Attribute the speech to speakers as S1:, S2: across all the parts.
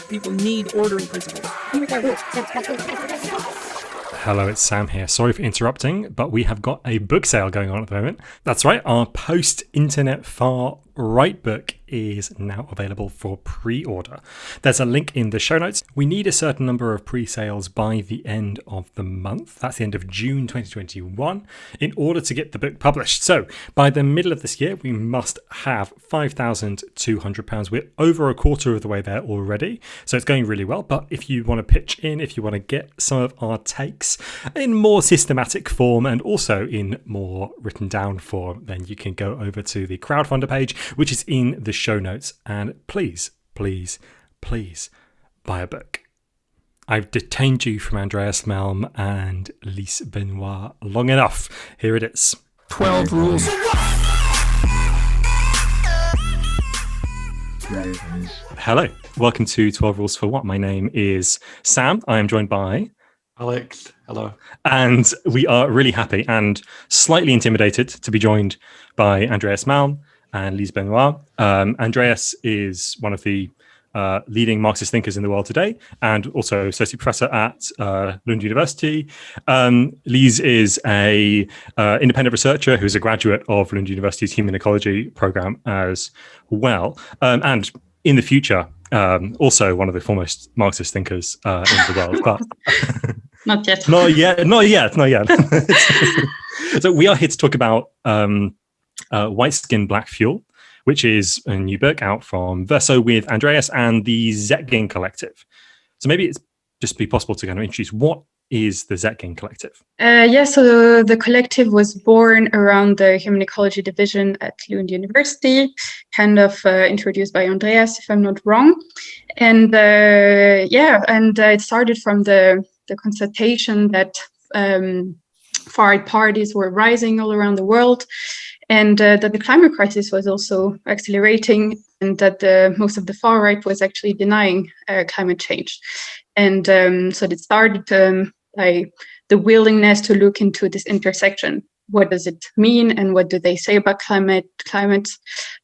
S1: People need ordering principles.
S2: Hello, it's Sam here. Sorry for interrupting, but we have got a book sale going on at the moment. That's right, our post-internet far right book is now available for pre-order. There's a link in the show notes. We need a certain number of pre-sales by the end of the month. That's the end of June 2021 in order to get the book published. So by the middle of this year, we must have £5,200. We're over a quarter of the way there already. So it's going really well. But if you want to pitch in, if you want to get some of our takes in more systematic form and also in more written down form, then you can go over to the crowdfunder page, which is in the show notes, and please buy a book. I've detained you from Andreas Malm and Lise Benoist long enough. Here it is.
S1: 12 rules.
S2: Hello, welcome to 12 Rules for What? My name is Sam. I am joined by
S3: Alex. Hello.
S2: And we are really happy and slightly intimidated to be joined by Andreas Malm and Lise Benoist. Andreas is one of the leading Marxist thinkers in the world today, and also associate professor at Lund University. Lise is a independent researcher who's a graduate of Lund University's Human Ecology program as well, and in the future also one of the foremost Marxist thinkers in the world. But
S4: not yet.
S2: Not yet. So we are here to talk about White Skin, Black Fuel, which is a new book out from Verso with Andreas and the Zetkin Collective. So maybe it's just be possible to kind of introduce what is the Zetkin Collective?
S4: So the collective was born around the Human Ecology division at Lund University, kind of introduced by Andreas, if I'm not wrong. And it started from the constatation that far-right parties were rising all around the world, and that the climate crisis was also accelerating, and that most of the far right was actually denying climate change. And so it started by the willingness to look into this intersection. What does it mean, and what do they say about climate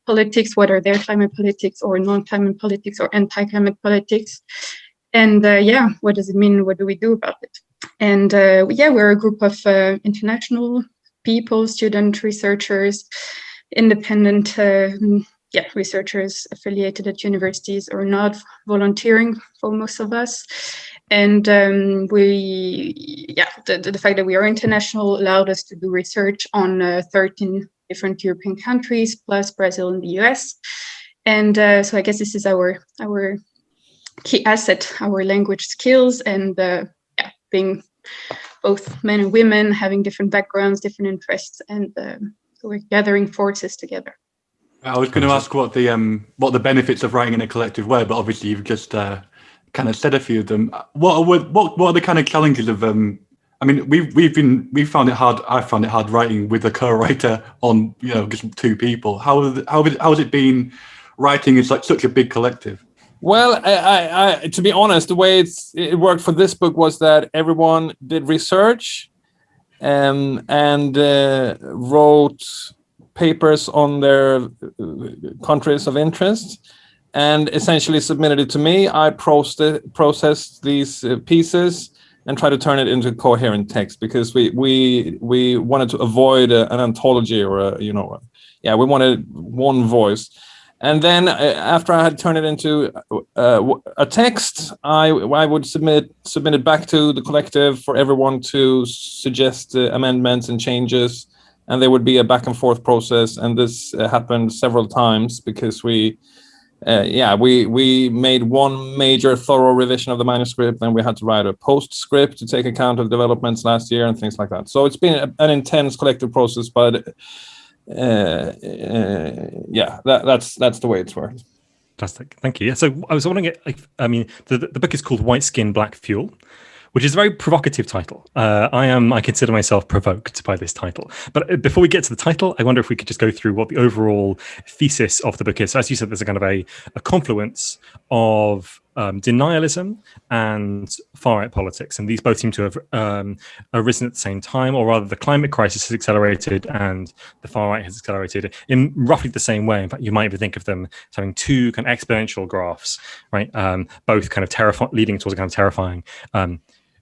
S4: politics? What are their climate politics, or non-climate politics, or anti-climate politics? And what does it mean? What do we do about it? And we're a group of international people, student researchers, independent researchers affiliated at universities or not, volunteering for most of us. And the fact that we are international allowed us to do research on 13 different European countries, plus Brazil and the US. And so I guess this is our key asset, our language skills, and being both men and women, having different backgrounds, different interests, and so we're gathering forces together.
S3: I was going to ask what the benefits of writing in a collective were, but obviously you've just kind of said a few of them. What are the kind of challenges of we found it hard. I found it hard writing with a co-writer on just two people. How has it been writing in such a big collective?
S5: Well, I to be honest, the way it worked for this book was that everyone did research and wrote papers on their countries of interest and essentially submitted it to me. I processed these pieces and tried to turn it into coherent text, because we wanted to avoid an anthology or we wanted one voice. And then after I had turned it into a text, I would submit it back to the collective for everyone to suggest amendments and changes, and there would be a back and forth process. And this happened several times because we made one major thorough revision of the manuscript, and we had to write a postscript to take account of developments last year and things like that. So it's been an intense collective process, but that's the way it's worked.
S2: Fantastic, thank you. Yeah, so I was wondering, the book is called White Skin, Black Fuel, which is a very provocative title. I consider myself provoked by this title. But before we get to the title, I wonder if we could just go through what the overall thesis of the book is. So as you said, there's a kind of a confluence of denialism and far-right politics, and these both seem to have arisen at the same time, or rather the climate crisis has accelerated and the far-right has accelerated in roughly the same way. In fact, you might even think of them as having two kind of exponential graphs, right? Both kind of leading towards a kind of terrifying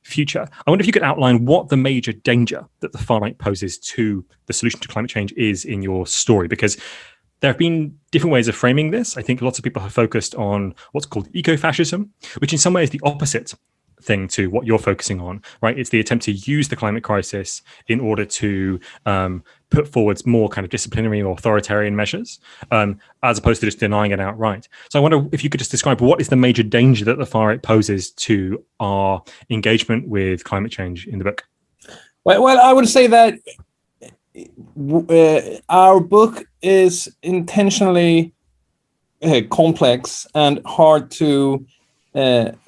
S2: future. I wonder if you could outline what the major danger that the far-right poses to the solution to climate change is in your story, because there have been different ways of framing this. I think lots of people have focused on what's called eco-fascism, which in some ways is the opposite thing to what you're focusing on, right? It's the attempt to use the climate crisis in order to put forwards more kind of disciplinary or authoritarian measures, as opposed to just denying it outright. So I wonder if you could just describe what is the major danger that the far right poses to our engagement with climate change in the book.
S5: Well, I would say that our book is intentionally complex and hard to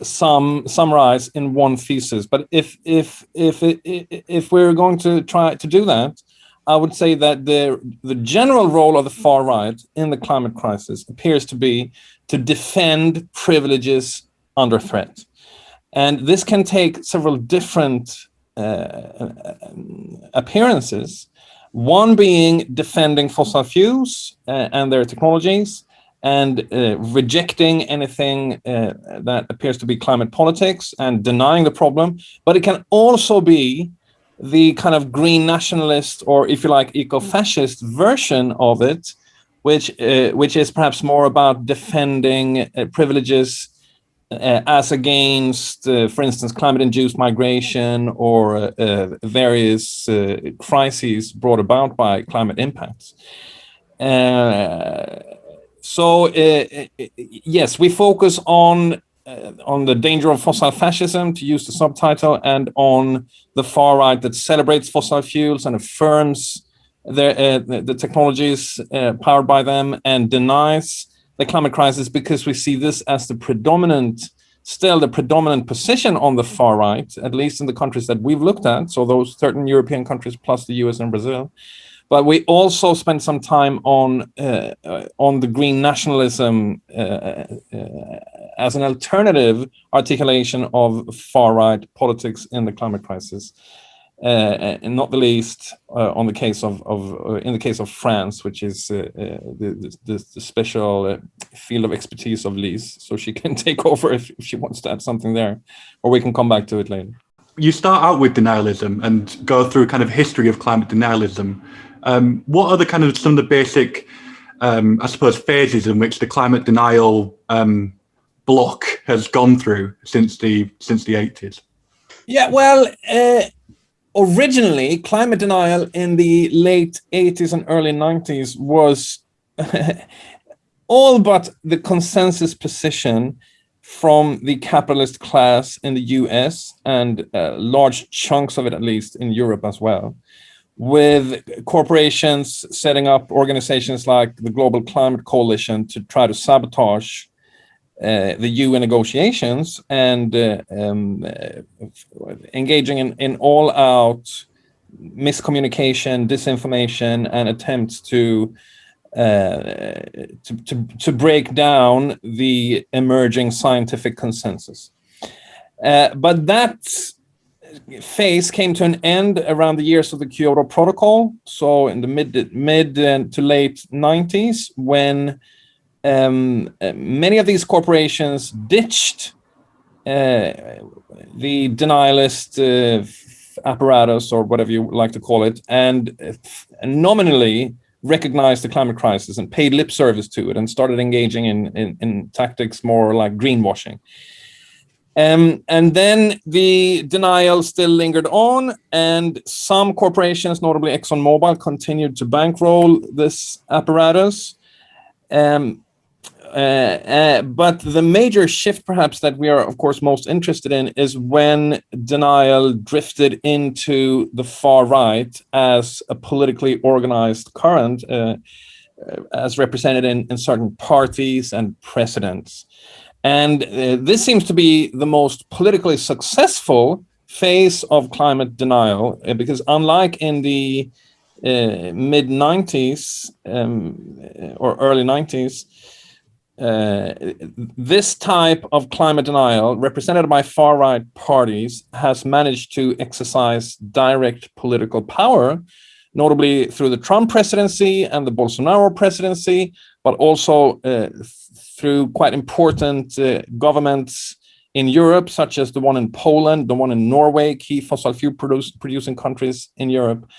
S5: summarize in one thesis. But if we're going to try to do that, I would say that the general role of the far right in the climate crisis appears to be to defend privileges under threat, and this can take several different appearances. One being defending fossil fuels and their technologies, and rejecting anything that appears to be climate politics and denying the problem. But it can also be the kind of green nationalist, or if you like, eco-fascist version of it, which is perhaps more about defending privileges as against, for instance, climate-induced migration or various crises brought about by climate impacts. So yes, we focus on the danger of fossil fascism, to use the subtitle, and on the far right that celebrates fossil fuels and affirms the technologies powered by them and denies the climate crisis, because we see this as the predominant position on the far right, at least in the countries that we've looked at, so those certain European countries plus the US and Brazil. But we also spent some time on the green nationalism as an alternative articulation of far right politics in the climate crisis, and not the least in the case of France, which is the special field of expertise of Lise. So she can take over if she wants to add something there, or we can come back to it later.
S3: You start out with denialism and go through kind of history of climate denialism. What are the kind of some of the basic, I suppose, phases in which the climate denial block has gone through since the 80s?
S5: Yeah, well, originally climate denial in the late 80s and early 90s was all but the consensus position from the capitalist class in the US and large chunks of it, at least in Europe as well, with corporations setting up organizations like the Global Climate Coalition to try to sabotage the UN negotiations and engaging in all-out miscommunication, disinformation, and attempts to break down the emerging scientific consensus. But that phase came to an end around the years of the Kyoto Protocol, so in the mid to late 90s, when many of these corporations ditched the denialist apparatus, or whatever you like to call it, and nominally recognized the climate crisis and paid lip service to it and started engaging in tactics more like greenwashing. And then the denial still lingered on, and some corporations, notably ExxonMobil, continued to bankroll this apparatus. But the major shift, perhaps, that we are, of course, most interested in is when denial drifted into the far right as a politically organized current, as represented in certain parties and precedents. And this seems to be the most politically successful phase of climate denial, because unlike in the mid 90s or early 90s, this type of climate denial, represented by far-right parties, has managed to exercise direct political power, notably through the Trump presidency and the Bolsonaro presidency, but also through quite important governments in Europe, such as the one in Poland, the one in Norway, key fossil fuel producing countries in Europe,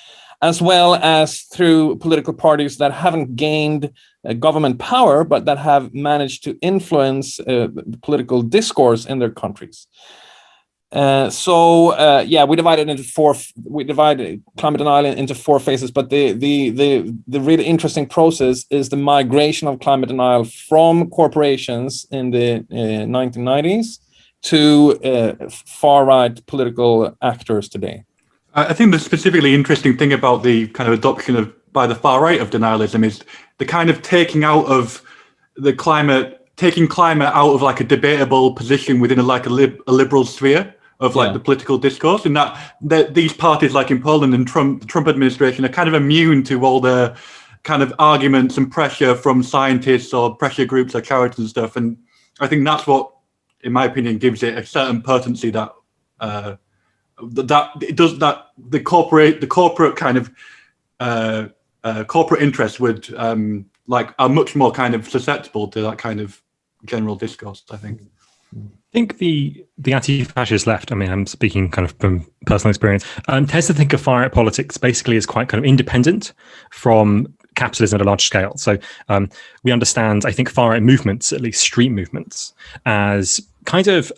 S5: as well as through political parties that haven't gained government power, but that have managed to influence the political discourse in their countries. We divided into four. We divided climate denial into four phases, but the really interesting process is the migration of climate denial from corporations in the 1990s to far-right political actors today.
S3: I think the specifically interesting thing about the kind of adoption by the far right of denialism is the kind of taking climate out of like a debatable position within a liberal sphere of like the political discourse, and that these parties, like in Poland and the Trump administration, are kind of immune to all the kind of arguments and pressure from scientists or pressure groups or charities and stuff. And I think that's what, in my opinion, gives it a certain potency that the corporate kind of corporate interests would are much more kind of susceptible to that kind of general discourse, I think.
S2: I think the anti-fascist left, I mean, I'm speaking kind of from personal experience, tends to think of far-right politics basically as quite kind of independent from capitalism at a large scale. So we understand, I think, far-right movements, at least street movements, as kind of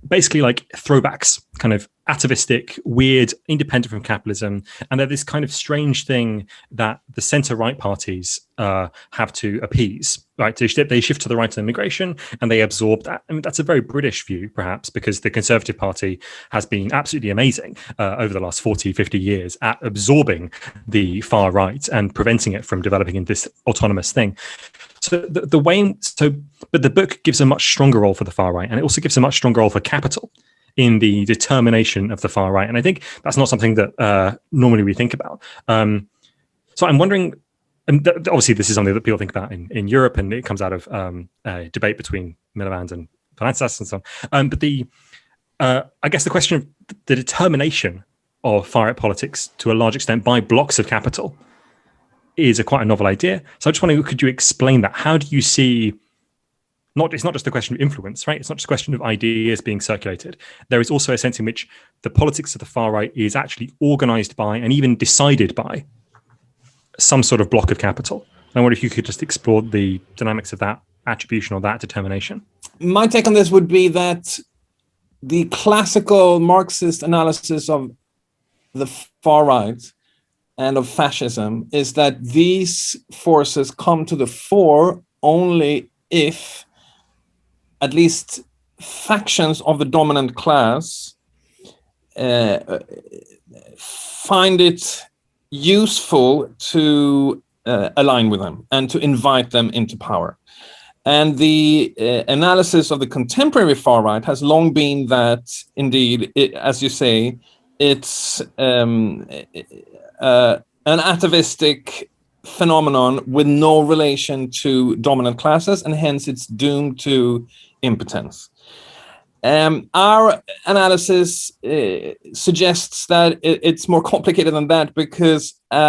S2: basically like throwbacks, kind of atavistic, weird, independent from capitalism. And they're this kind of strange thing that the center-right parties have to appease, right? They shift to the right on immigration and they absorb that. I mean, that's a very British view, perhaps, because the Conservative Party has been absolutely amazing over the last 40, 50 years at absorbing the far right and preventing it from developing into this autonomous thing. So but the book gives a much stronger role for the far right, and it also gives a much stronger role for capital in the determination of the far right. And I think that's not something that normally we think about. So I'm wondering, and obviously this is something that people think about in Europe, and it comes out of a debate between Miliband and Finanzas and so on. But I guess the question of the determination of far right politics to a large extent by blocks of capital is quite a novel idea. So I just wondering, could you explain that? How do you see, it's not just a question of influence, right? It's not just a question of ideas being circulated. There is also a sense in which the politics of the far right is actually organized by and even decided by some sort of block of capital. And I wonder if you could just explore the dynamics of that attribution or that determination.
S5: My take on this would be that the classical Marxist analysis of the far right and of fascism is that these forces come to the fore only if at least factions of the dominant class find it useful to align with them and to invite them into power. And the analysis of the contemporary far right has long been that, indeed, as you say, it's an atavistic phenomenon with no relation to dominant classes, and hence it's doomed to impotence. Our analysis suggests that it's more complicated than that, because in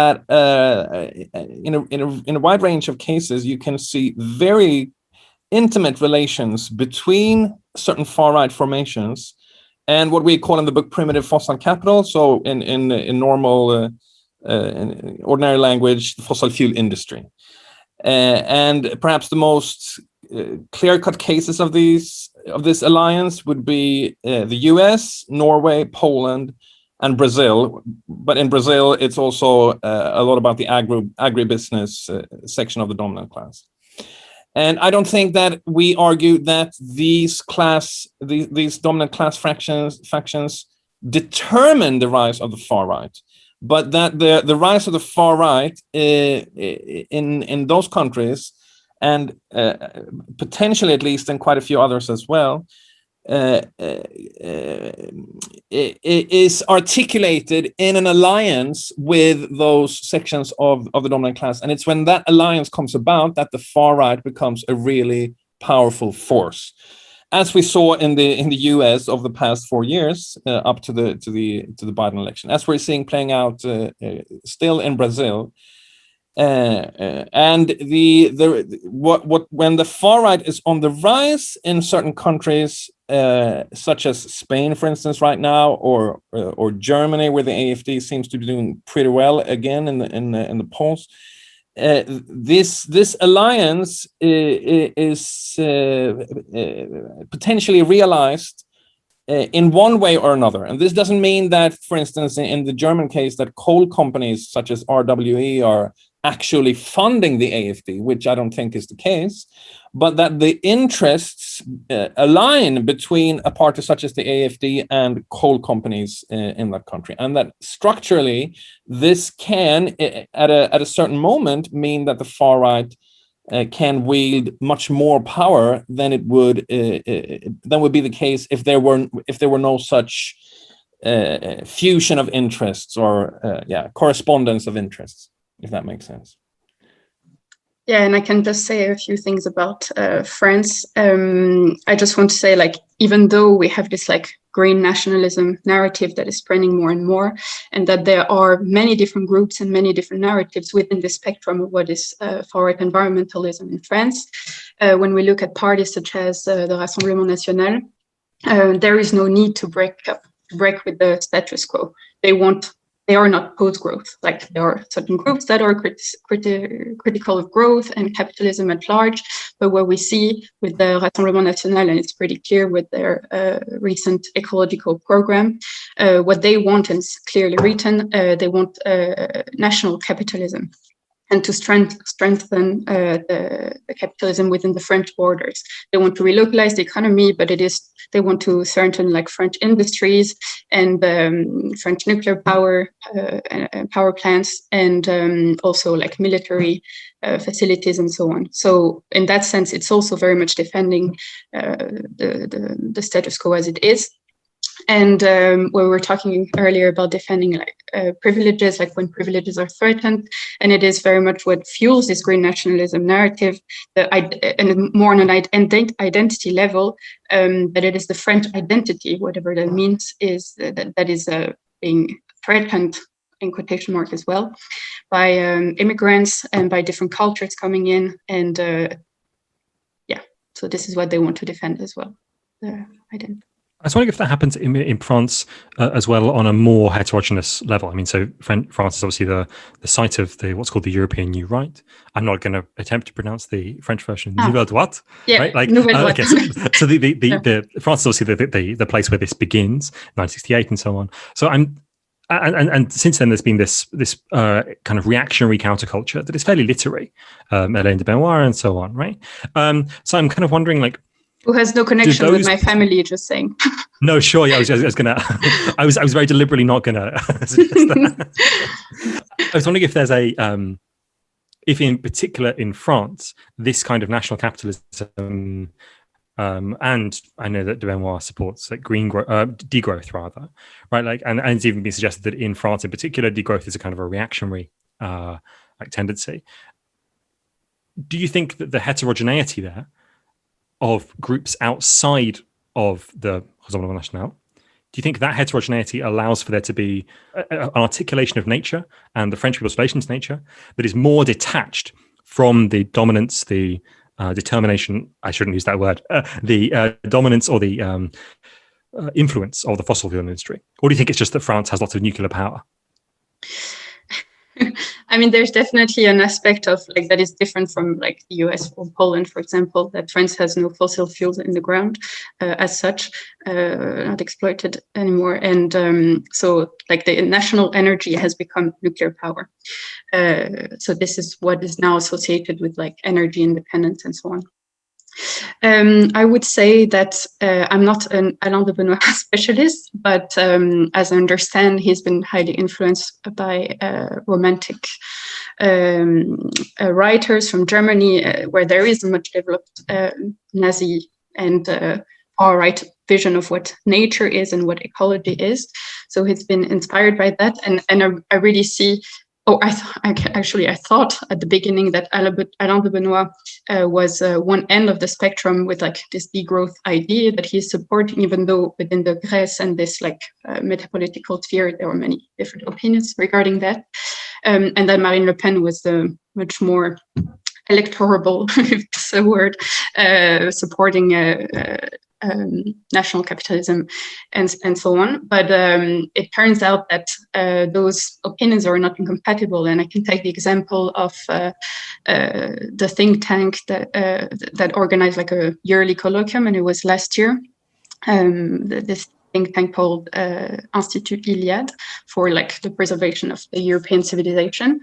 S5: a wide range of cases, you can see very intimate relations between certain far-right formations and what we call in the book primitive fossil capital. So in normal, in ordinary language, the fossil fuel industry. And perhaps the most clear-cut cases of this alliance would be the US, Norway, Poland, and Brazil. But in Brazil, it's also a lot about the agribusiness section of the dominant class. And I don't think that we argue that these dominant class factions determine the rise of the far right, but that the rise of the far right in those countries, and potentially at least in quite a few others as well, is articulated in an alliance with those sections of the dominant class. And it's when that alliance comes about that the far right becomes a really powerful force, as we saw in the US of the past 4 years up to the Biden election, as we're seeing playing out still in Brazil. And when the far right is on the rise in certain countries, such as Spain, for instance, right now, or Germany, where the AfD seems to be doing pretty well again in the polls, this alliance is potentially realized in one way or another. And this doesn't mean that, for instance, in the German case, that coal companies such as RWE are actually funding the AfD, which I don't think is the case, but that the interests align between a party such as the AfD and coal companies in that country, and that structurally this can, at a certain moment, mean that the far right can wield much more power than it would be the case if there were no such fusion of interests or correspondence of interests, if that makes sense.
S4: Yeah, and I can just say a few things about France. I just want to say, like, even though we have this like green nationalism narrative that is spreading more and more, and that there are many different groups and many different narratives within the spectrum of what is far-right environmentalism in France, when we look at parties such as the Rassemblement National, there is no need to break with the status quo. They are not post-growth. Like, there are certain groups that are critical of growth and capitalism at large. But what we see with the Rassemblement National, and it's pretty clear with their recent ecological program, what they want, and it's clearly written, they want national capitalism, and to strengthen the capitalism within the French borders. They want to relocalize the economy, but they want to strengthen like French industries and French nuclear power plants, and also like military facilities and so on. So in that sense, it's also very much defending the status quo as it is. And we were talking earlier about defending like privileges, like when privileges are threatened, and it is very much what fuels this green nationalism narrative, and more on an identity level, that it is the French identity, whatever that means, is that is being threatened, in quotation mark as well, by immigrants and by different cultures coming in, and so this is what they want to defend as well, the identity.
S2: I was wondering if that happens in France as well on a more heterogeneous level. I mean, so France is obviously the site of what's called the European New Right. I'm not going to attempt to pronounce the French version, Nouvelle Droite.
S4: Yeah,
S2: right? Like,
S4: Nouvelle Droite.
S2: Okay, so the France is obviously the place where this begins, 1968 and so on. So and since then there's been this kind of reactionary counterculture that is fairly literary, Lise Benoist and so on, right? So I'm kind of wondering, like,
S4: who has no connection with my family, just saying.
S2: No, sure. Yeah, I was gonna. I was very deliberately not gonna suggest that. I was wondering if there's if in particular in France, this kind of national capitalism, and I know that Benoist supports like degrowth rather, right? Like, and it's even been suggested that in France in particular, degrowth is a kind of a reactionary like tendency. Do you think that the heterogeneity there of groups outside of the Rassemblement National, do you think that heterogeneity allows for there to be an articulation of nature and the French people's relations to nature that is more detached from the dominance, the determination, I shouldn't use that word, the dominance or the influence of the fossil fuel industry? Or do you think it's just that France has lots of nuclear power?
S4: I mean, there's definitely an aspect of like that is different from like the US or Poland, for example, that France has no fossil fuels in the ground as such, not exploited anymore. And so like the national energy has become nuclear power. So this is what is now associated with like energy independence and so on. I would say that I'm not an Alain de Benoist specialist, but as I understand, he's been highly influenced by romantic writers from Germany, where there is a much developed Nazi and far-right vision of what nature is and what ecology is. So he's been inspired by that, and I really see. Oh, I thought at the beginning that Alain de Benoist was one end of the spectrum with like this degrowth idea that he's supporting, even though within the Grèce and this like metapolitical sphere, there were many different opinions regarding that. And then Marine Le Pen was the much more electorable, if that's a word, supporting national capitalism and so on. But it turns out that those opinions are not incompatible. And I can take the example of the think tank that organized like a yearly colloquium, and it was last year. This think tank called Institut Iliad for like the preservation of the European civilization.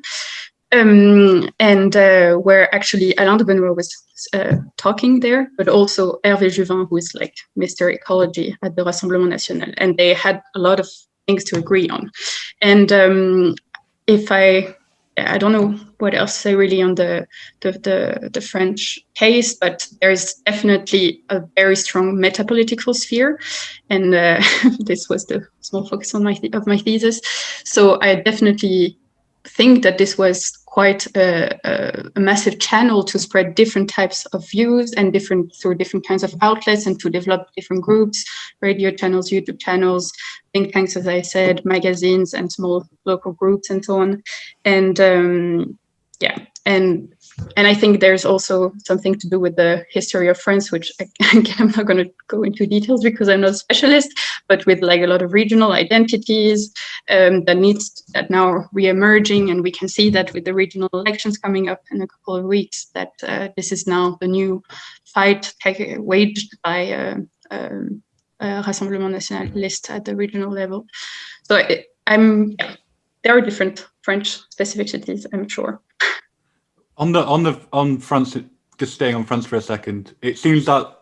S4: Where actually Alain de Benoist was talking there, but also Hervé Juvin, who is like Mr. Ecology at the Rassemblement National, and they had a lot of things to agree on. And I don't know what else to say really on the French case, but there's definitely a very strong metapolitical sphere, and this was the small focus on my thesis. So I definitely think that this was quite a massive channel to spread different types of views and through different kinds of outlets, and to develop different groups, radio channels, YouTube channels, think tanks, as I said, magazines, and small local groups, and so on. And and I think there's also something to do with the history of France, which again, I'm not going to go into details because I'm not a specialist, but with like a lot of regional identities that now are re-emerging. And we can see that with the regional elections coming up in a couple of weeks, that this is now the new fight waged by Rassemblement Nationaliste at the regional level. So there are different French specificities, I'm sure.
S3: On France, just staying on France for a second, it seems that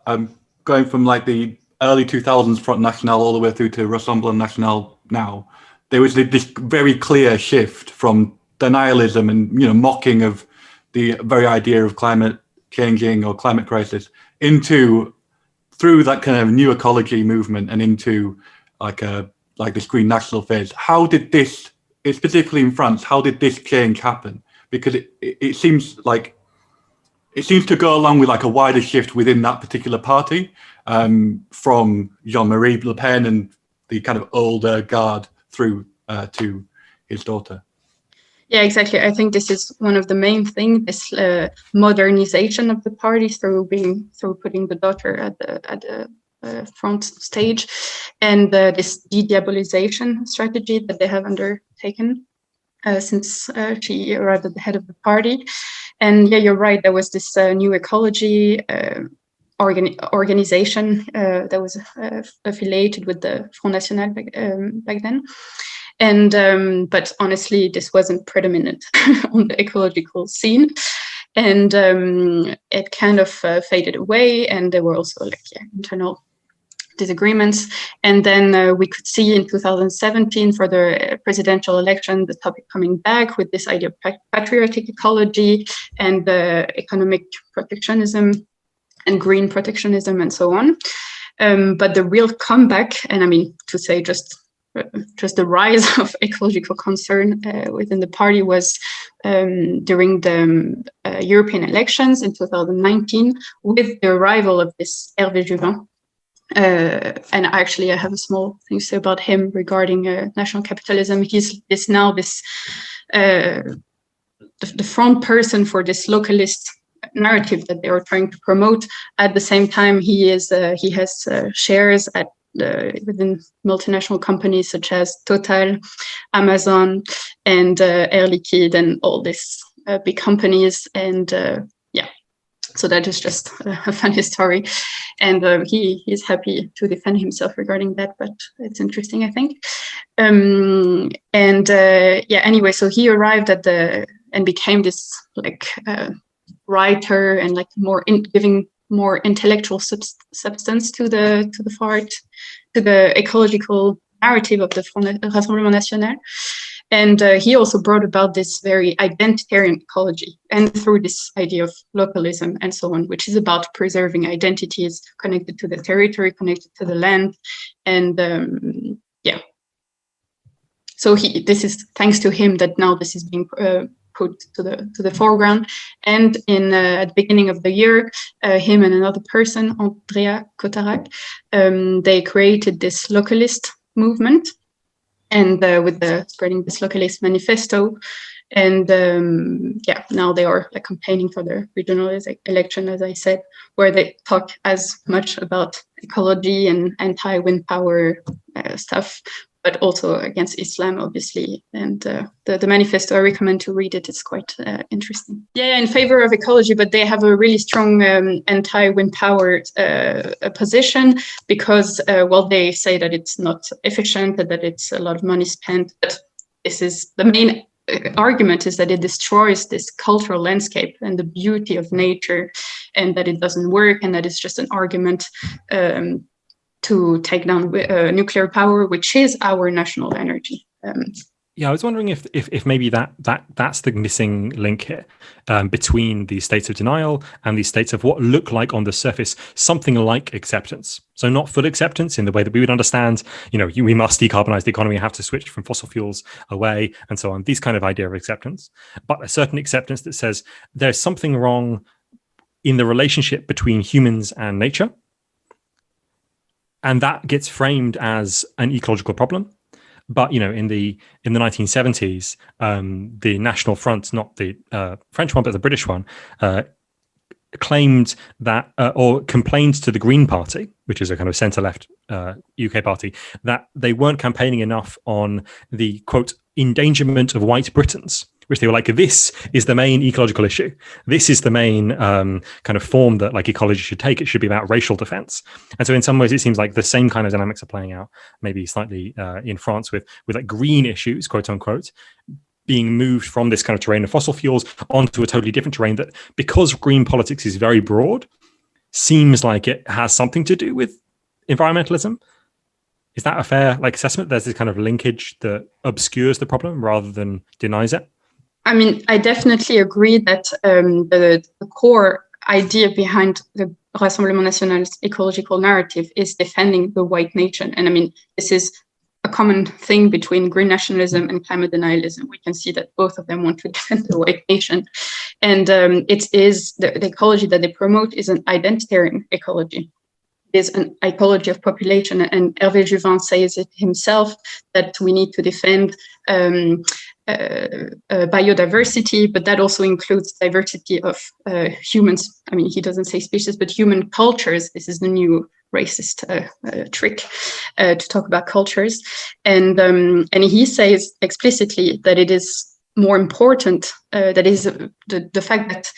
S3: going from like the early 2000s Front National all the way through to Rassemblement National now, there was this very clear shift from denialism and mocking of the very idea of climate changing or climate crisis through that kind of new ecology movement and into like this green national phase. How did this, specifically in France, how did this change happen? Because it seems to go along with like a wider shift within that particular party, from Jean-Marie Le Pen and the kind of older guard through to his daughter.
S4: Yeah, exactly. I think this is one of the main things, this modernization of the party through putting the daughter at the front stage, and this de-diabolization strategy that they have undertaken since she arrived at the head of the party. And yeah, you're right, there was this new ecology organization that was affiliated with the Front National back then. And but honestly, this wasn't predominant on the ecological scene. And it kind of faded away, and there were also internal disagreements. And then we could see in 2017 for the presidential election, the topic coming back with this idea of patriotic ecology and economic protectionism and green protectionism and so on. But the real comeback, and I mean to say just the rise of ecological concern within the party was during the European elections in 2019 with the arrival of this Hervé Juvin. And actually, I have a small thing to say about him regarding national capitalism. He's now the front person for this localist narrative that they are trying to promote. At the same time, he has shares within multinational companies such as Total, Amazon, and Air Liquide, and all these big companies. And so that is just a funny story, and he is happy to defend himself regarding that, but it's interesting, I think. Anyway, so he arrived and became this writer and giving more intellectual substance to the ecological narrative of the Rassemblement National. And he also brought about this very identitarian ecology, and through this idea of localism and so on, which is about preserving identities connected to the territory, connected to the land. And so this is thanks to him that now this is being put to the foreground. And at the beginning of the year, him and another person, Andreas Malm, they created this localist movement, and with spreading this localist manifesto. And now they are like campaigning for the regional election, as I said, where they talk as much about ecology and anti-wind power stuff, but also against Islam, obviously. And the manifesto, I recommend to read it. It's quite interesting. Yeah, in favor of ecology, but they have a really strong anti-wind power position because, they say that it's not efficient, that it's a lot of money spent. But this is the main argument, is that it destroys this cultural landscape and the beauty of nature, and that it doesn't work, and that it's just an argument to take down nuclear power, which is our national energy.
S2: Yeah, I was wondering if maybe that's the missing link here between these states of denial and these states of what look like on the surface something like acceptance. So not full acceptance in the way that we would understand, we must decarbonize the economy, have to switch from fossil fuels away, and so on. These kind of idea of acceptance, but a certain acceptance that says there's something wrong in the relationship between humans and nature. And that gets framed as an ecological problem. But in the 1970s, the National Front, not the French one, but the British one, claimed that or complained to the Green Party, which is a kind of centre-left UK party, that they weren't campaigning enough on the, quote, endangerment of white Britons, which they were like, this is the main ecological issue. This is the main kind of form that like ecology should take. It should be about racial defense. And so in some ways, it seems like the same kind of dynamics are playing out, maybe slightly in France with like green issues, quote unquote, being moved from this kind of terrain of fossil fuels onto a totally different terrain that, because green politics is very broad, seems like it has something to do with environmentalism. Is that a fair assessment? There's this kind of linkage that obscures the problem rather than denies it?
S4: I mean, I definitely agree that the core idea behind the Rassemblement National's ecological narrative is defending the white nation. And I mean, this is a common thing between green nationalism and climate denialism. We can see that both of them want to defend the white nation. And it is the ecology that they promote is an identitarian ecology. It is an ecology of population. And Hervé Juvin says it himself that we need to defend biodiversity, but that also includes diversity of humans. I mean, he doesn't say species, but human cultures. This is the new racist trick to talk about cultures. And he says explicitly that it is more important, that is the fact that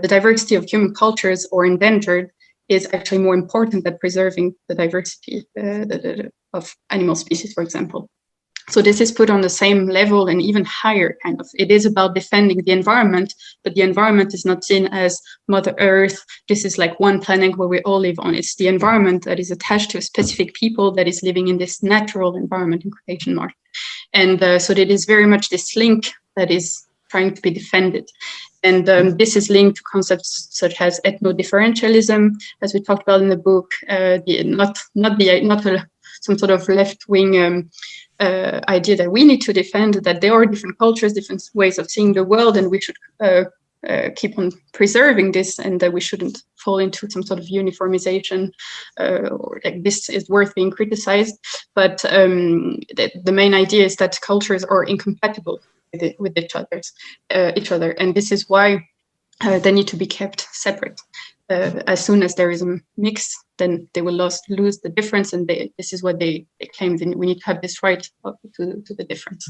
S4: the diversity of human cultures or endangered is actually more important than preserving the diversity of animal species, for example. So this is put on the same level and even higher, kind of. It is about defending the environment, but the environment is not seen as Mother Earth. This is like one planet where we all live on. It's the environment that is attached to a specific people that is living in this natural environment, in quotation marks. And so it is very much this link that is trying to be defended. And this is linked to concepts such as ethno-differentialism, as we talked about in the book, some sort of left-wing idea that we need to defend, that there are different cultures, different ways of seeing the world, and we should keep on preserving this, and that we shouldn't fall into some sort of uniformization or like this is worth being criticized. But the main idea is that cultures are incompatible with each other, and this is why they need to be kept separate. As soon as there is a mix, then they will lose the difference, and this is what they claim. We need to have this right to the difference.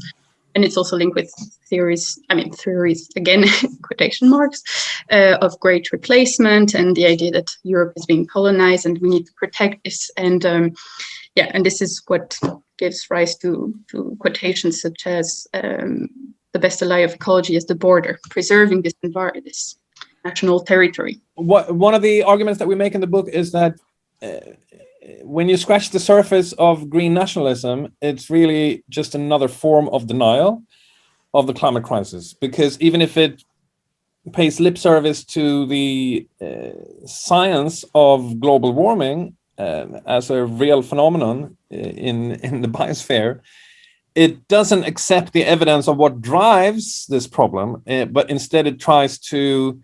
S4: And it's also linked with theories again, quotation marks, of great replacement, and the idea that Europe is being colonized and we need to protect this. And and this is what gives rise to quotations such as the best ally of ecology is the border, preserving this environment, this national territory.
S5: One of the arguments that we make in the book is that when you scratch the surface of green nationalism, it's really just another form of denial. of the climate crisis, because even if it pays lip service to the science of global warming as a real phenomenon in the biosphere, it doesn't accept the evidence of what drives this problem, but instead it tries to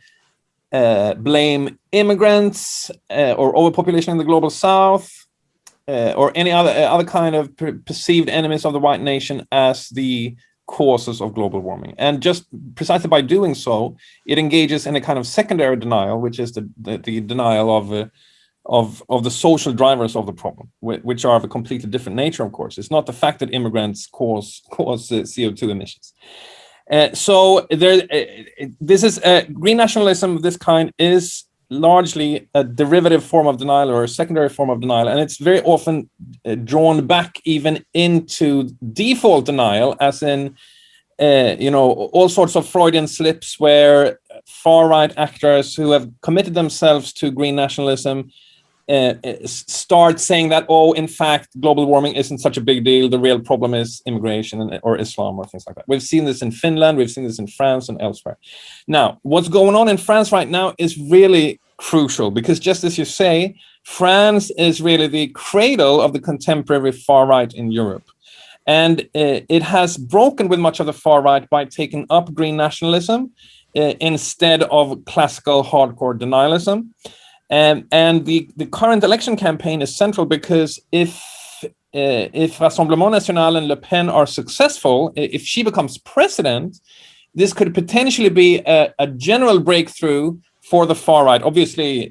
S5: blame immigrants or overpopulation in the global south or any other kind of perceived enemies of the white nation as the causes of global warming. And just precisely by doing so, it engages in a kind of secondary denial, which is the denial of the social drivers of the problem, which are of a completely different nature, of course. It's not the fact that immigrants cause CO2 emissions. So this is green nationalism of this kind is largely a derivative form of denial or a secondary form of denial, and it's very often drawn back even into default denial, as in all sorts of Freudian slips where far-right actors who have committed themselves to green nationalism start saying that, in fact, global warming isn't such a big deal. The real problem is immigration or Islam or things like that. We've seen this in Finland. We've seen this in France and elsewhere. Now, what's going on in France right now is really crucial because, just as you say, France is really the cradle of the contemporary far right in Europe. And it has broken with much of the far right by taking up green nationalism instead of classical hardcore denialism. And the current election campaign is central because if Rassemblement National and Le Pen are successful, if she becomes president, this could potentially be a general breakthrough for the far right. Obviously,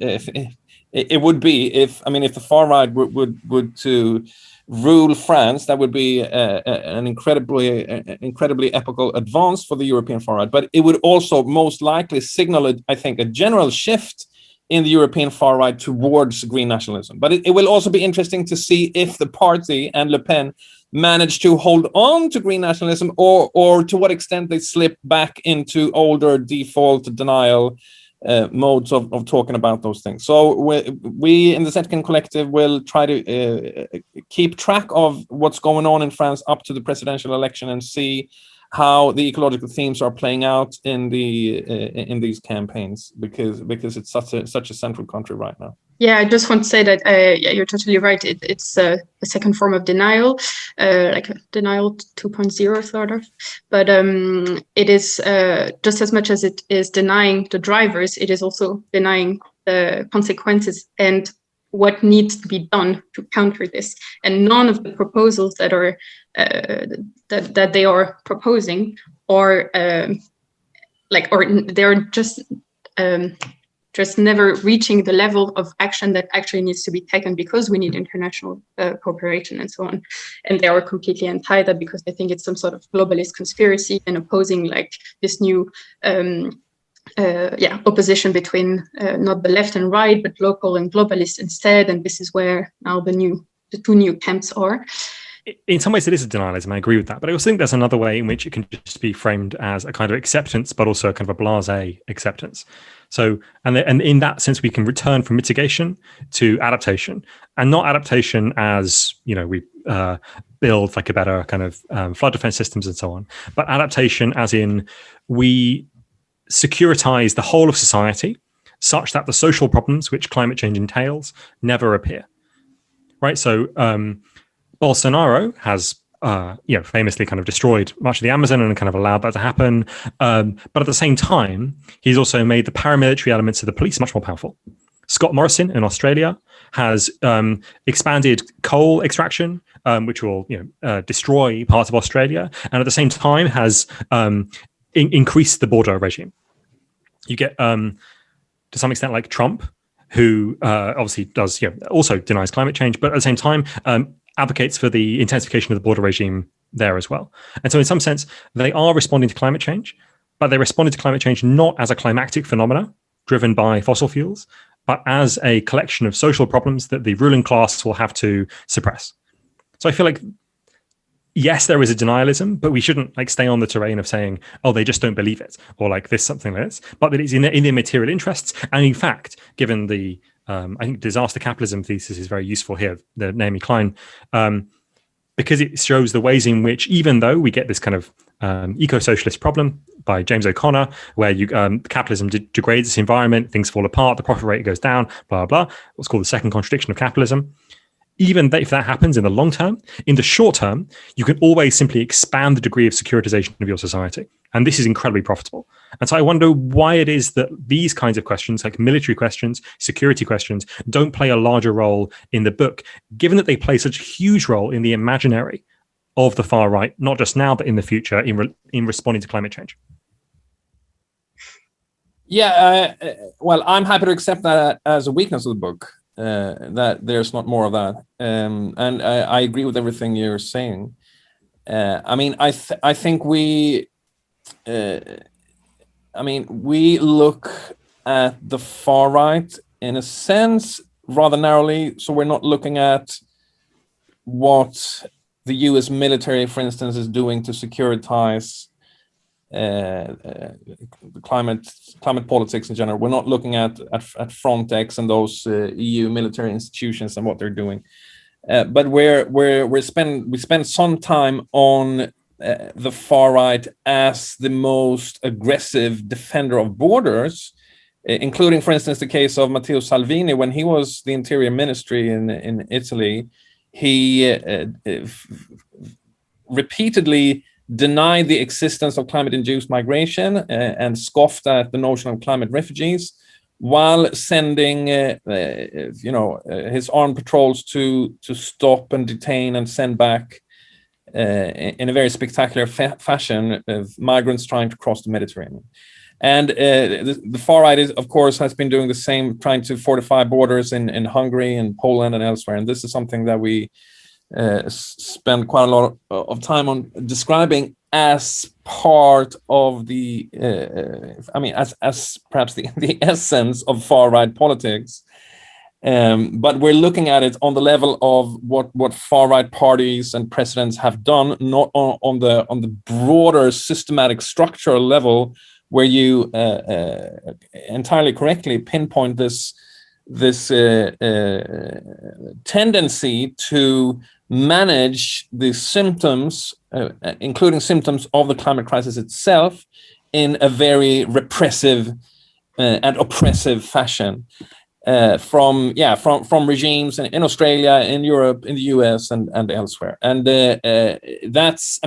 S5: it would be if the far right would to rule France, that would be an incredibly epical advance for the European far right. But it would also most likely signal, I think, a general shift in the European far right towards green nationalism. But it will also be interesting to see if the party and Le Pen manage to hold on to green nationalism or to what extent they slip back into older default denial modes of talking about those things. So we in the Zetkin Collective will try to keep track of what's going on in France up to the presidential election and see how the ecological themes are playing out in these campaigns, because it's such a central country right now.
S4: Yeah, I just want to say that you're totally right. It's a second form of denial, like denial 2.0 sort of. But it is just as much as it is denying the drivers, it is also denying the consequences and what needs to be done to counter this. And none of the proposals that are that they are proposing or they're just never reaching the level of action that actually needs to be taken, because we need international cooperation and so on. And they are completely anti that because they think it's some sort of globalist conspiracy and opposing like this new opposition between not the left and right, but local and globalist instead. And this is where now the two new camps are.
S2: In some ways, it is a denialism. I agree with that. But I also think there's another way in which it can just be framed as a kind of acceptance, but also a kind of a blasé acceptance. So, and in that sense, we can return from mitigation to adaptation, and not adaptation as, we build like a better kind of flood defense systems and so on, but adaptation as in we securitize the whole of society such that the social problems which climate change entails never appear. Right. So, Bolsonaro has, famously kind of destroyed much of the Amazon and kind of allowed that to happen. But at the same time, he's also made the paramilitary elements of the police much more powerful. Scott Morrison in Australia has expanded coal extraction, which will destroy parts of Australia, and at the same time has increased the border regime. You get, to some extent, like Trump, who obviously does, also denies climate change, but at the same time, advocates for the intensification of the border regime there as well. And so in some sense, they are responding to climate change, but they responded to climate change not as a climactic phenomena driven by fossil fuels, but as a collection of social problems that the ruling class will have to suppress. So I feel like, yes, there is a denialism, but we shouldn't like stay on the terrain of saying, oh, they just don't believe it, or like this, something like this, but that it's in their material interests. And in fact, given the I think disaster capitalism thesis is very useful here, the Naomi Klein, because it shows the ways in which, even though we get this kind of Eco-Socialist Problem by James O'Connor, where capitalism degrades its environment, things fall apart, the profit rate goes down, blah, blah, blah. What's called the second contradiction of capitalism. Even if that happens in the long term, in the short term, you can always simply expand the degree of securitization of your society. And this is incredibly profitable. And so I wonder why it is that these kinds of questions, like military questions, security questions, don't play a larger role in the book, given that they play such a huge role in the imaginary of the far right, not just now, but in the future, in responding to climate change.
S5: Yeah, well, I'm happy to accept that as a weakness of the book. That there's not more of that, and I agree with everything you're saying. I mean, I think we look at the far right in a sense rather narrowly. So we're not looking at what the U.S. military, for instance, is doing to securitize climate politics in general. We're not looking at Frontex and those EU military institutions and what they're doing, but we spend some time on the far right as the most aggressive defender of borders, including, for instance, the case of Matteo Salvini when he was the Interior Ministry in Italy. He repeatedly denied the existence of climate-induced migration and scoffed at the notion of climate refugees, while sending his armed patrols to stop and detain and send back in a very spectacular fashion of migrants trying to cross the Mediterranean. And the far right of course has been doing the same, trying to fortify borders in Hungary and Poland and elsewhere. And this is something that we spend quite a lot of time on describing as part of the, as perhaps the essence of far right politics. But we're looking at it on the level of what far right parties and presidents have done, not on the broader systematic structural level, where you entirely correctly pinpoint this tendency to manage the symptoms, including symptoms of the climate crisis itself, in a very repressive and oppressive fashion, from regimes in Australia, in Europe, in the US, and elsewhere. And that's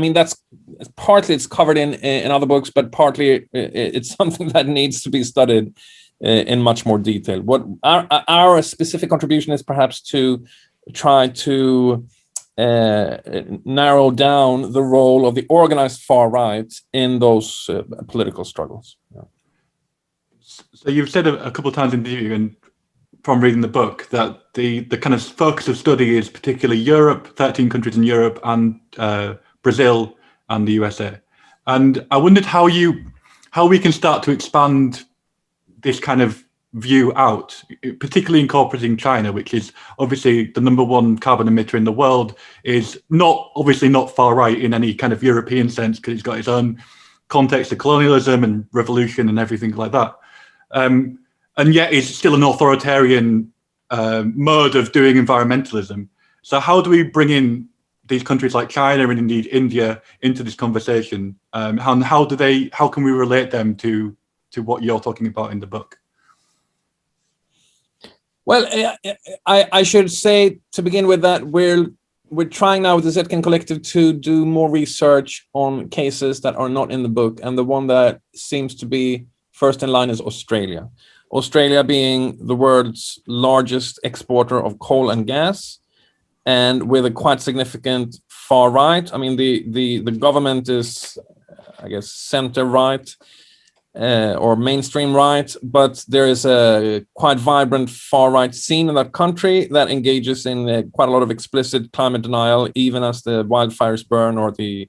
S5: partly it's covered in other books, but partly it's something that needs to be studied in much more detail. What our specific contribution is perhaps to try to narrow down the role of the organized far right in those political struggles. Yeah.
S3: So you've said a couple of times in the interview and from reading the book that the kind of focus of study is particularly Europe, 13 countries in Europe, and Brazil and the USA. And I wondered how we can start to expand this kind of view out, particularly incorporating China, which is obviously the number one carbon emitter in the world, is not far right in any kind of European sense, because it's got its own context of colonialism and revolution and everything like that. And yet it's still an authoritarian mode of doing environmentalism. So how do we bring in these countries like China and indeed India into this conversation? How can we relate them to what you're talking about in the book?
S5: Well, I should say to begin with that we're trying now with the Zetkin Collective to do more research on cases that are not in the book, and the one that seems to be first in line is Australia. Australia being the world's largest exporter of coal and gas, and with a quite significant far right. I mean, the government is, I guess, center right or mainstream right, but there is a quite vibrant far right scene in that country that engages in quite a lot of explicit climate denial, even as the wildfires burn, or the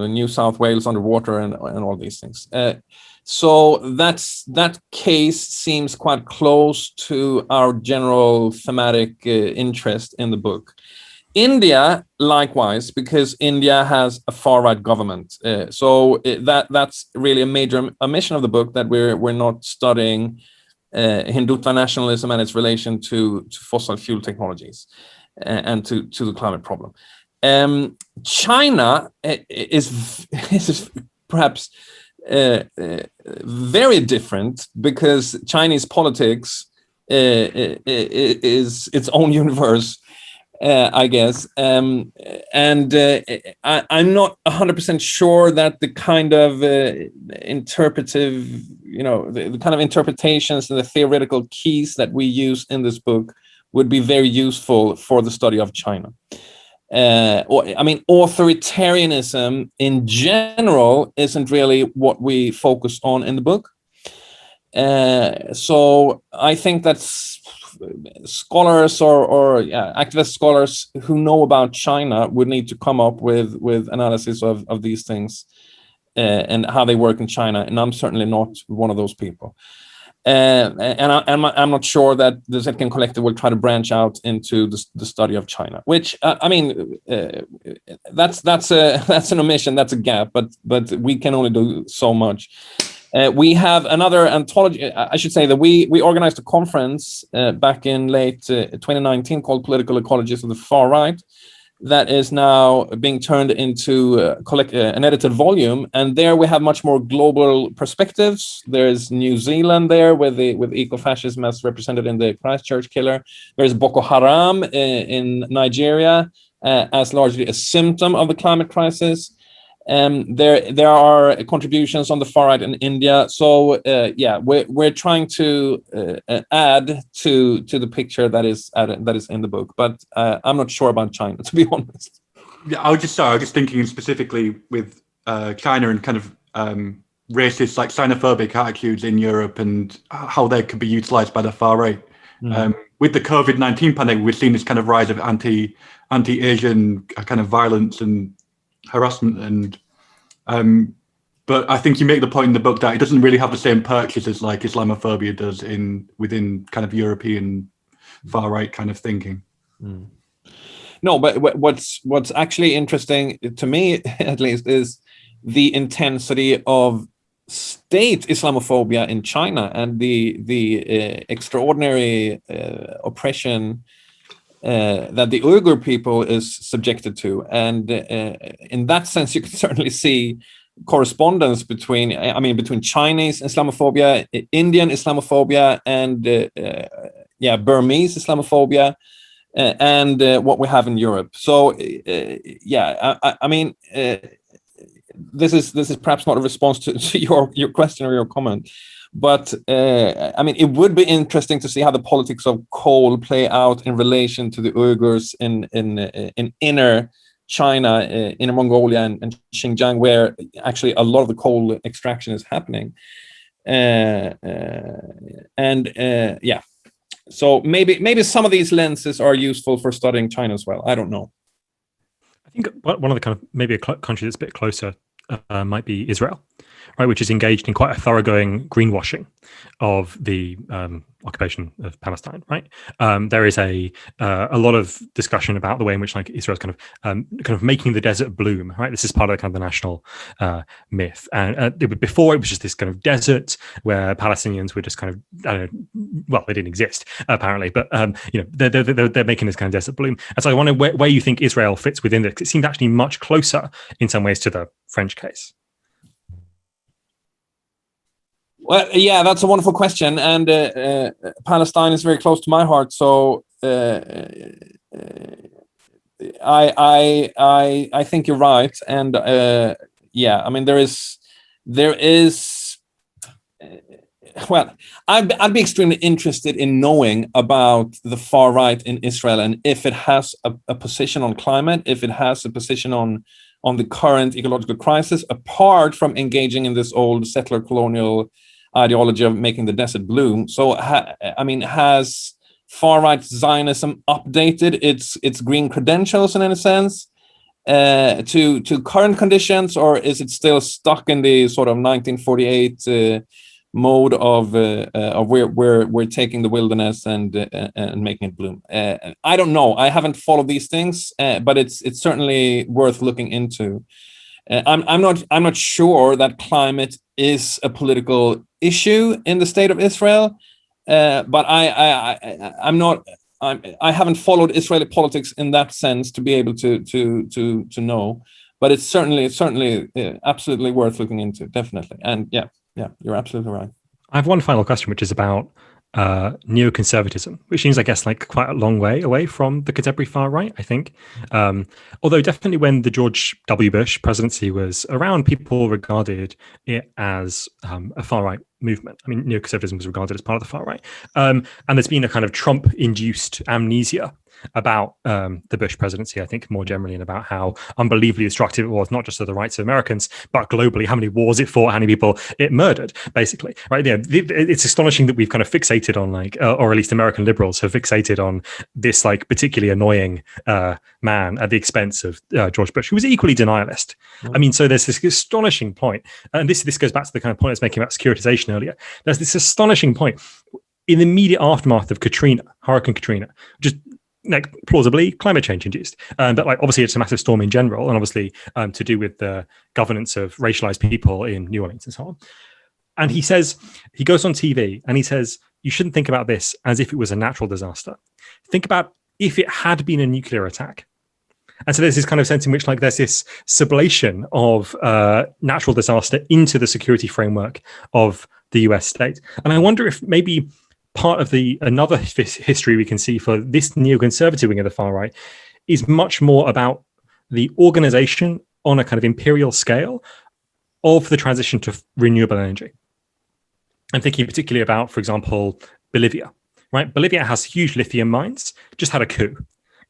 S5: New South Wales underwater and all these things. So that case seems quite close to our general thematic interest in the book. India, likewise, because India has a far-right government. That's really a major omission of the book, that we're not studying Hindutva nationalism and its relation to fossil fuel technologies and to the climate problem. China is perhaps very different, because Chinese politics is its own universe, I guess. I'm not 100% sure that the kind of interpretive, the kind of interpretations and the theoretical keys that we use in this book would be very useful for the study of China. Authoritarianism in general isn't really what we focus on in the book. So I think that scholars or activist scholars who know about China would need to come up with analysis of these things and how they work in China. And I'm certainly not one of those people. And I'm not sure that the Zetkin Collective will try to branch out into the study of China, which that's an omission, that's a gap, but we can only do so much. We have another anthology. I should say that we organized a conference back in late 2019 called Political Ecologies of the Far Right, that is now being turned into an edited volume, and there we have much more global perspectives. There's New Zealand there with ecofascism as represented in the Christchurch killer. There's Boko Haram in Nigeria as largely a symptom of the climate crisis. There are contributions on the far right in India. So we're trying to add to the picture that is in the book. But I'm not sure about China, to be honest.
S3: Yeah, I was just thinking specifically with China and kind of racist, like xenophobic attitudes in Europe and how they could be utilized by the far right. With the COVID-19 pandemic, we've seen this kind of rise of anti-Asian kind of violence and harassment, and but I think you make the point in the book that it doesn't really have the same purchase as like Islamophobia does within kind of European far right kind of thinking.
S5: No, but what's actually interesting to me, at least, is the intensity of state Islamophobia in China and the extraordinary oppression that the Uyghur people is subjected to. And in that sense, you can certainly see correspondence between Chinese Islamophobia, Indian Islamophobia, and Burmese Islamophobia, and what we have in Europe. So this is perhaps not a response to your question or your comment. But it would be interesting to see how the politics of coal play out in relation to the Uyghurs in inner China, Inner Mongolia, and Xinjiang, where actually a lot of the coal extraction is happening. So maybe some of these lenses are useful for studying China as well. I don't know.
S2: I think one of the kind of maybe a country that's a bit closer might be Israel, right, which is engaged in quite a thoroughgoing greenwashing of the occupation of Palestine. Right, there is a lot of discussion about the way in which like Israel's kind of making the desert bloom. Right, this is part of kind of the national myth. And before it was just this kind of desert where Palestinians were just kind of they didn't exist apparently, but they're making this kind of desert bloom. And so I wonder where you think Israel fits within this. It seemed actually much closer in some ways to the French case.
S5: Well, yeah, that's a wonderful question, and Palestine is very close to my heart. So I think you're right, and there is. Well, I'd be extremely interested in knowing about the far right in Israel, and if it has a position on climate, if it has a position on the current ecological crisis, apart from engaging in this old settler colonial ideology of making the desert bloom. So, has far-right Zionism updated its green credentials in any sense to current conditions, or is it still stuck in the sort of 1948 mode of we're taking the wilderness and making it bloom? I don't know. I haven't followed these things, but it's certainly worth looking into. I'm not sure that climate is a political issue in the state of Israel, but I'm not I haven't followed Israeli politics in that sense to be able to know, but it's certainly absolutely worth looking into, definitely. And yeah, you're absolutely right.
S2: I have one final question, which is about neoconservatism, which seems, I guess, like quite a long way away from the contemporary far right, I think. Although definitely when the George W. Bush presidency was around, people regarded it as a far right movement. I mean, neoconservatism was regarded as part of the far right. And there's been a kind of Trump-induced amnesia about the Bush presidency, I think, more generally, and about how unbelievably destructive it was, not just to the rights of Americans, but globally, how many wars it fought, how many people it murdered, basically, right? You know, it's astonishing that we've kind of fixated on, like, or at least American liberals have fixated on this, like, particularly annoying man at the expense of George Bush, who was equally denialist. I mean, so there's this astonishing point, and this goes back to the kind of point I was making about securitization earlier. There's this astonishing point in the immediate aftermath of Katrina, Hurricane Katrina, just like plausibly climate change induced, but like obviously it's a massive storm in general, and obviously to do with the governance of racialized people in New Orleans and so on. And he goes on TV and he says, you shouldn't think about this as if it was a natural disaster. Think about if it had been a nuclear attack. And so there's this kind of sense in which, like, there's this sublation of natural disaster into the security framework of the US state. And I wonder if maybe part of another history we can see for this neoconservative wing of the far right is much more about the organization on a kind of imperial scale of the transition to renewable energy. I'm thinking particularly about, for example, Bolivia, right? Bolivia has huge lithium mines, just had a coup.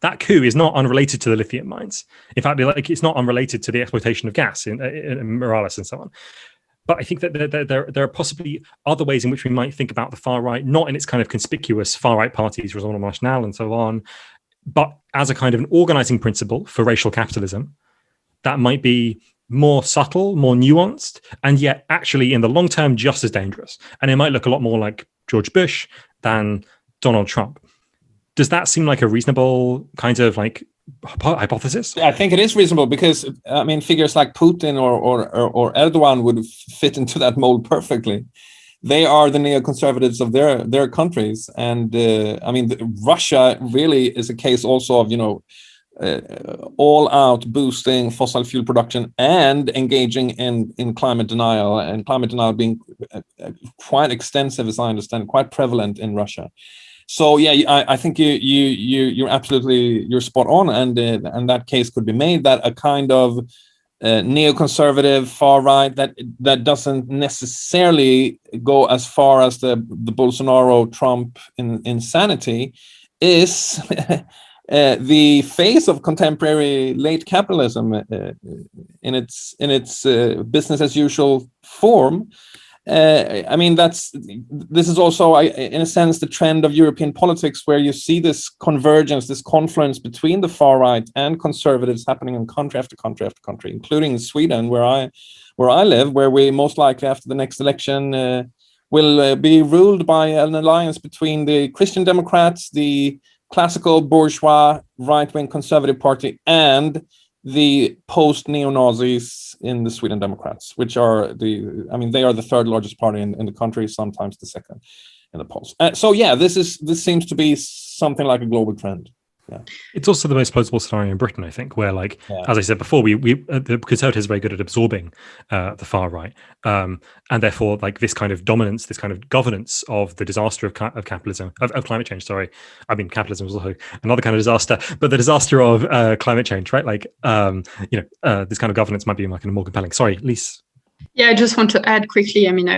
S2: That coup is not unrelated to the lithium mines. In fact, like, it's not unrelated to the exploitation of gas in Morales and so on. But I think that there are possibly other ways in which we might think about the far right, not in its kind of conspicuous far right parties, Rassemblement National and so on, but as a kind of an organizing principle for racial capitalism that might be more subtle, more nuanced, and yet actually in the long term just as dangerous. And it might look a lot more like George Bush than Donald Trump. Does that seem like a reasonable kind of like hypothesis?
S5: I think it is reasonable because, I mean, figures like Putin or Erdogan would fit into that mold perfectly. They are the neoconservatives of their countries, and I mean, Russia really is a case also of, you know, all out boosting fossil fuel production and engaging in climate denial, and climate denial being quite extensive, as I understand, quite prevalent in Russia. So yeah, I think you're absolutely, you're spot on, and that case could be made that a kind of neoconservative far right that doesn't necessarily go as far as the Bolsonaro Trump insanity is the face of contemporary late capitalism in its business as usual form. I mean, this is also, in a sense, the trend of European politics, where you see this convergence, this confluence between the far right and conservatives happening in country after country after country, including Sweden, where I live, where we most likely after the next election will be ruled by an alliance between the Christian Democrats, the classical bourgeois right-wing conservative party, and the post-neo-Nazis in the Sweden Democrats, which are they are the third largest party in the country, sometimes the second in the polls. So yeah, this seems to be something like a global trend. Yeah.
S2: It's also the most plausible scenario in Britain, I think, where, like, as I said before, we the Conservatives are very good at absorbing the far right, and therefore, like, this kind of dominance, this kind of governance of the disaster of capitalism, of climate change. Sorry, I mean, capitalism is also another kind of disaster, but the disaster of climate change, right? Like, this kind of governance might be like more compelling. Sorry, Lise.
S4: Yeah, I just want to add quickly. I mean,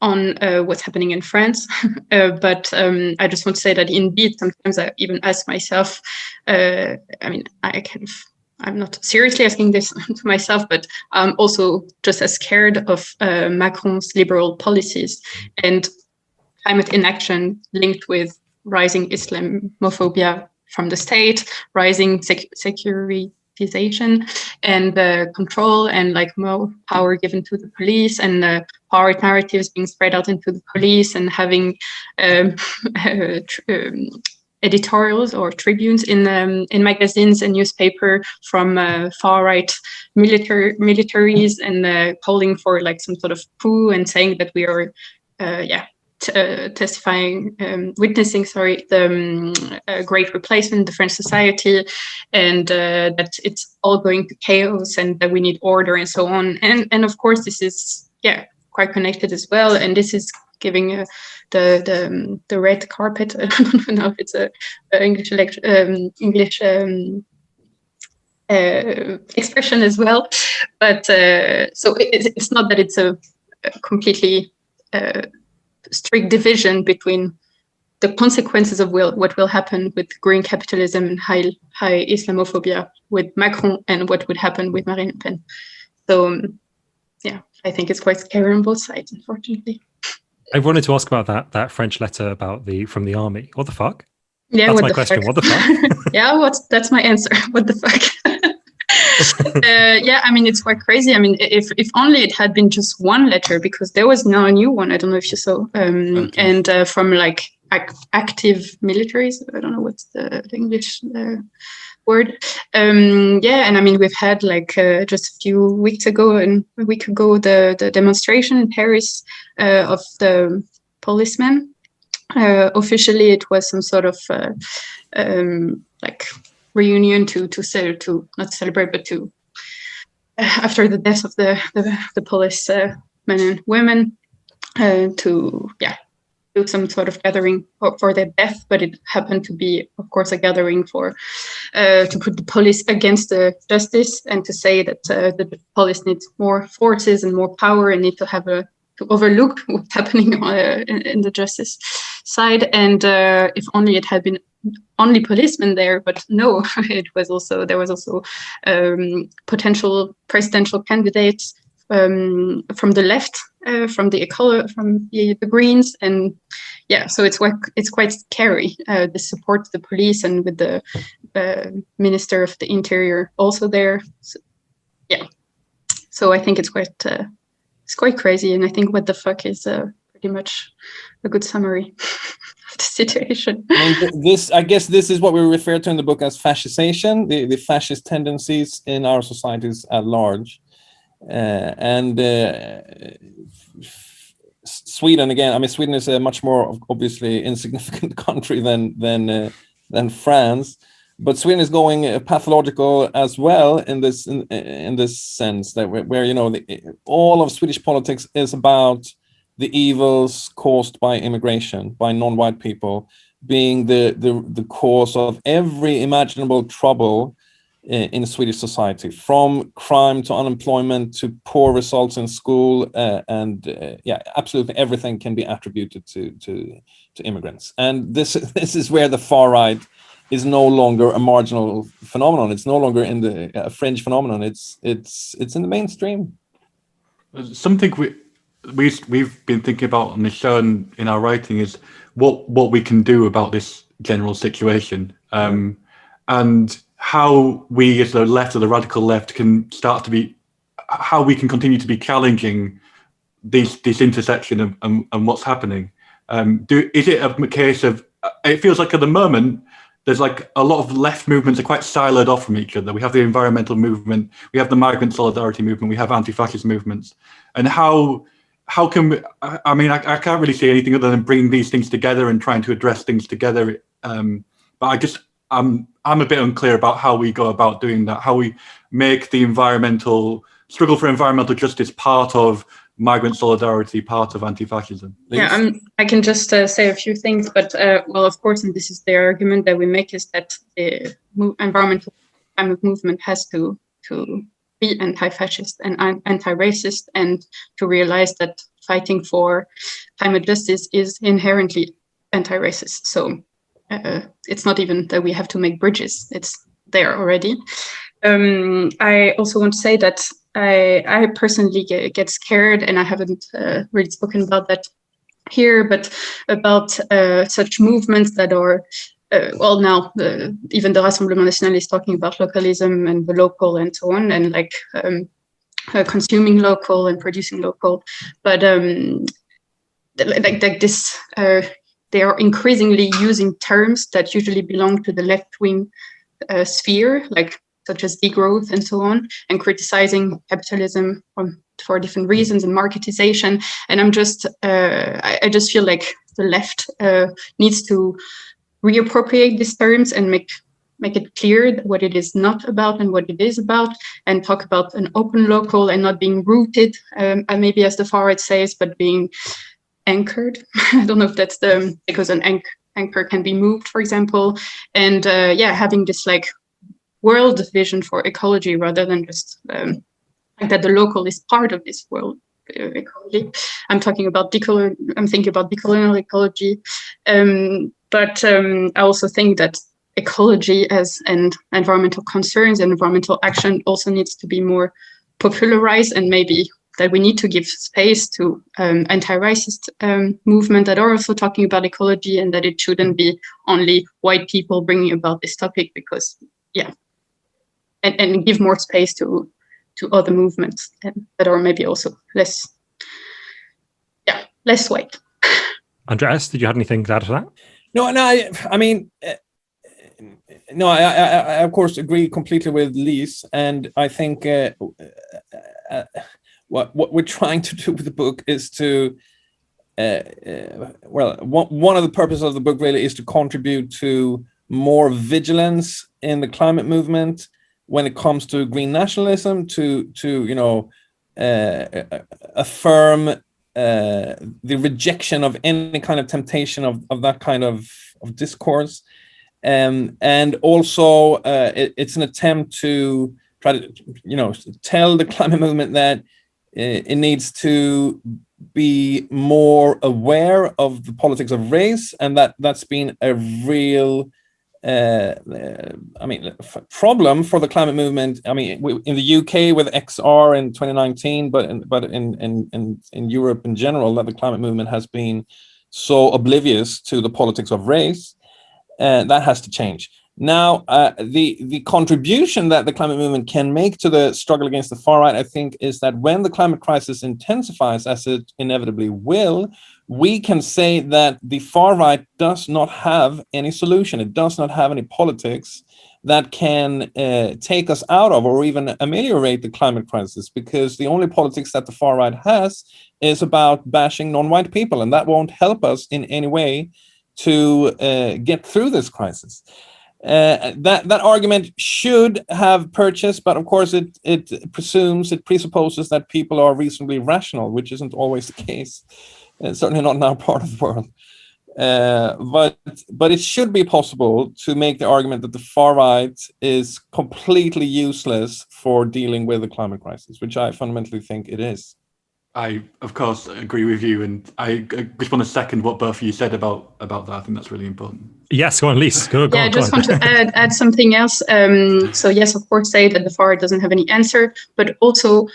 S4: on what's happening in France. But I just want to say that indeed, sometimes I even ask myself, I mean, I'm not seriously asking this to myself, but I'm also just as scared of Macron's liberal policies and climate inaction linked with rising Islamophobia from the state, rising securitization and control, and like more power given to the police, and power narratives being spread out into the police, and having editorials or tribunes in magazines and newspaper from far right militaries, and calling for like some sort of coup, and saying that we are witnessing the Great Replacement, the French society, and that it's all going to chaos and that we need order and so on. And of course, this is quite connected as well. And this is giving the red carpet. I don't know if it's a English expression as well, but so it's not that it's a completely strict division between the consequences of what will happen with green capitalism and high Islamophobia with Macron and what would happen with Marine Le Pen. So I think it's quite scary on both sides, unfortunately.
S2: I wanted to ask about that French letter from the army. What the fuck?
S4: Yeah,
S2: that's my question. What the fuck?
S4: Yeah, that's my answer. What the fuck? I mean, it's quite crazy. I mean, if only it had been just one letter, because there was now a new one. I don't know if you saw, and from like active militaries. I don't know what's the English word. And I mean, we've had like just a few weeks ago and a week ago the demonstration in Paris of the policemen. Officially, it was some sort of like reunion to not celebrate, but to after the death of the police men and women to do some sort of gathering for their death. But it happened to be, of course, a gathering for to put the police against the justice and to say that the police needs more forces and more power and need to have to overlook what's happening in the justice side. And if only it had been only policemen there, but no, there was also potential presidential candidates from the left, from the Greens, and so it's quite scary. The support to the police and with the Minister of the Interior also there. So I think it's quite crazy, and I think what the fuck is pretty much a good summary of the situation.
S5: I guess this is what we refer to in the book as fascisation, the fascist tendencies in our societies at large. Sweden, again, I mean, Sweden is a much more obviously insignificant country than France, but Sweden is going pathological as well in this sense that where all of Swedish politics is about the evils caused by immigration, by non-white people, being the cause of every imaginable trouble in Swedish society, from crime to unemployment to poor results in school, absolutely everything can be attributed to immigrants. And this is where the far right is no longer a marginal phenomenon. It's no longer in a fringe phenomenon. It's in the mainstream.
S3: Something we've been thinking about on the show and in our writing is what we can do about this general situation, and how we as the left or the radical left can start to be, how we can continue to be challenging this intersection and what's happening. Is it a case of, it feels like at the moment there's like a lot of left movements are quite siloed off from each other. We have the environmental movement, we have the migrant solidarity movement, we have anti-fascist movements, and how can we, I mean, I can't really say anything other than bringing these things together and trying to address things together. But I'm a bit unclear about how we go about doing that, how we make the environmental struggle for environmental justice part of migrant solidarity, part of anti-fascism.
S4: Yeah, I can just say a few things, but well, of course, and this is the argument that we make, is that the environmental climate movement has to be anti-fascist and anti-racist, and to realize that fighting for climate justice is inherently anti-racist. So it's not even that we have to make bridges, it's there already. I also want to say that I personally get scared, and I haven't really spoken about that here, but about such movements that are, well, now even the Rassemblement National is talking about localism and the local and so on, and like consuming local and producing local, but like this, they are increasingly using terms that usually belong to the left-wing sphere, like such as degrowth and so on, and criticizing capitalism from for different reasons and marketization. And I'm just, I just feel like the left needs to reappropriate these terms and make it clear what it is not about and what it is about, and talk about an open local and not being rooted, and maybe as the far right says, but being anchored. I don't know if that's because an anchor can be moved, for example, and having this like world vision for ecology rather than just that the local is part of this world ecology. I'm thinking about decolonial ecology, but I also think that ecology as an environmental concerns and environmental action also needs to be more popularized, and maybe that we need to give space to anti-racist movement that are also talking about ecology, and that it shouldn't be only white people bringing about this topic, because and give more space to other movements that are maybe also less white.
S2: Andreas, did you have anything to add to that?
S5: No, I mean, no, I of course agree completely with Lise, and I think what we're trying to do with the book is to, one of the purposes of the book really is to contribute to more vigilance in the climate movement when it comes to green nationalism, to affirm the rejection of any kind of temptation of that kind of discourse. And also it's an attempt to try to tell the climate movement that it needs to be more aware of the politics of race, and that's been a real problem for the climate movement. I mean, in the UK with XR in 2019, but in Europe in general, that the climate movement has been so oblivious to the politics of race. That has to change. Now, the contribution that the climate movement can make to the struggle against the far right, I think, is that when the climate crisis intensifies, as it inevitably will, we can say that the far right does not have any solution. It does not have any politics that can take us out of or even ameliorate the climate crisis, because the only politics that the far right has is about bashing non-white people, and that won't help us in any way to get through this crisis. That argument should have purchase, but of course it presupposes that people are reasonably rational, which isn't always the case. Certainly not in our part of the world. But it should be possible to make the argument that the far right is completely useless for dealing with the climate crisis, which I fundamentally think it is.
S3: I, of course, agree with you, and I just want to second what both of you said about that. I think that's really important.
S2: Yes, go on, Lise. Go
S4: I
S2: on.
S4: just want to add something else. So yes, of course, say that the far right doesn't have any answer, but also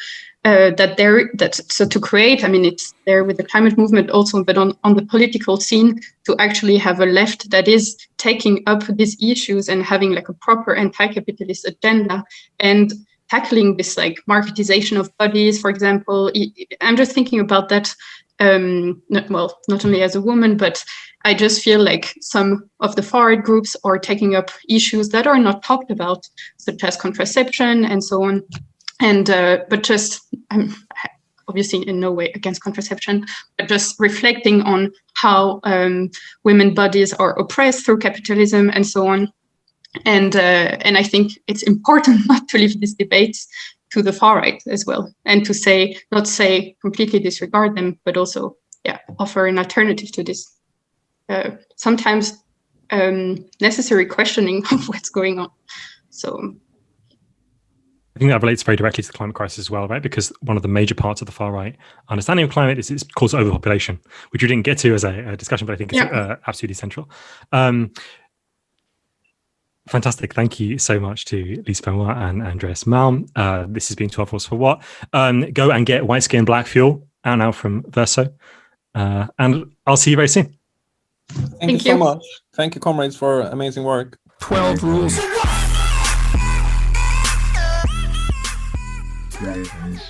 S4: so to create, I mean, it's there with the climate movement also, but on the political scene, to actually have a left that is taking up these issues and having like a proper anti-capitalist agenda and tackling this like marketization of bodies, for example. I'm just thinking about that, not only as a woman, but I just feel like some of the far right groups are taking up issues that are not talked about, such as contraception and so on. And but just, I'm obviously in no way against contraception, but just reflecting on how women bodies are oppressed through capitalism and so on. And I think it's important not to leave these debates to the far right as well, and to not say completely disregard them, but also offer an alternative to this sometimes necessary questioning of what's going on. So
S2: I think that relates very directly to the climate crisis as well, right? Because one of the major parts of the far right understanding of climate is its cause overpopulation, which we didn't get to as a discussion, but I think it's absolutely central. Fantastic. Thank you so much to Lise Benoist and Andreas Malm. This has been 12 Rules for What? Go and get White Skin Black Fuel out now from Verso. And I'll see you very soon.
S5: Thank you so much. Thank you, comrades, for amazing work.
S1: 12 Rules.
S6: Ravens.